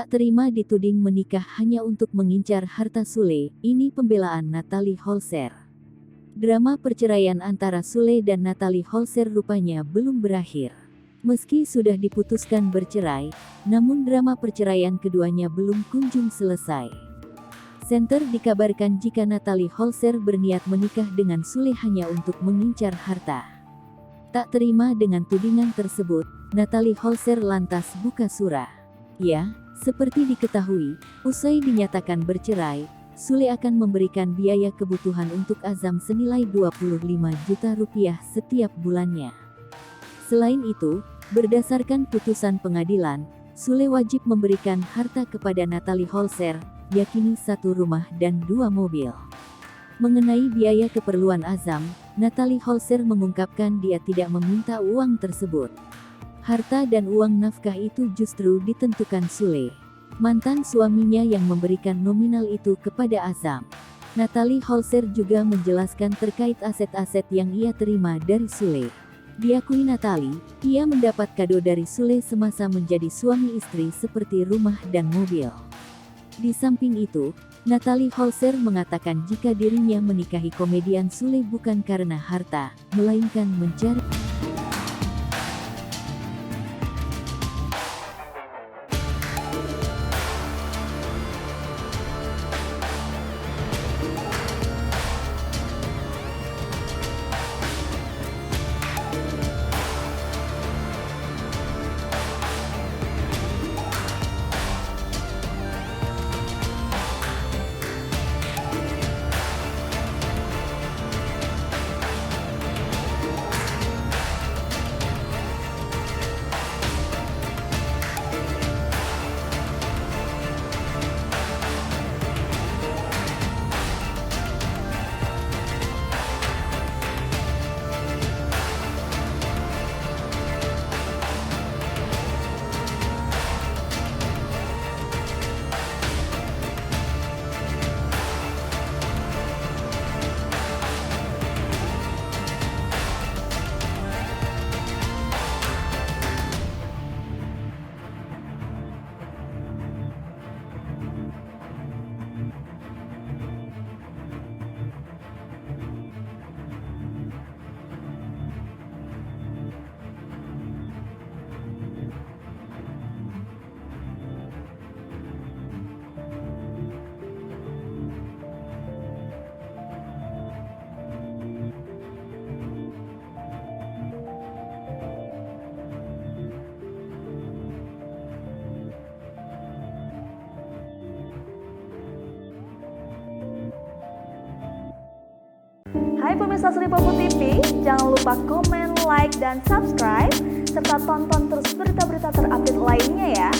Tak terima dituding menikah hanya untuk mengincar harta Sule, ini pembelaan Natalie Holzer. Drama perceraian antara Sule dan Natalie Holzer rupanya belum berakhir. Meski sudah diputuskan bercerai, namun drama perceraian keduanya belum kunjung selesai. Center dikabarkan jika Natalie Holzer berniat menikah dengan Sule hanya untuk mengincar harta. Tak terima dengan tudingan tersebut, Natalie Holzer lantas buka surah. Ya, seperti diketahui, usai dinyatakan bercerai, Sule akan memberikan biaya kebutuhan untuk Azam senilai 25 juta rupiah setiap bulannya. Selain itu, berdasarkan putusan pengadilan, Sule wajib memberikan harta kepada Natalie Holzer, yakni 1 rumah dan 2 mobil. Mengenai biaya keperluan Azam, Natalie Holzer mengungkapkan dia tidak meminta uang tersebut. Harta dan uang nafkah itu justru ditentukan Sule, mantan suaminya yang memberikan nominal itu kepada Azam. Natalie Holzer juga menjelaskan terkait aset-aset yang ia terima dari Sule. Diakui Natalie, ia mendapat kado dari Sule semasa menjadi suami istri seperti rumah dan mobil. Di samping itu, Natalie Holzer mengatakan jika dirinya menikahi komedian Sule bukan karena harta, melainkan mencari Hai pemirsa Sri Popo TV, jangan lupa komen, like, dan subscribe, serta tonton terus berita-berita terupdate lainnya ya.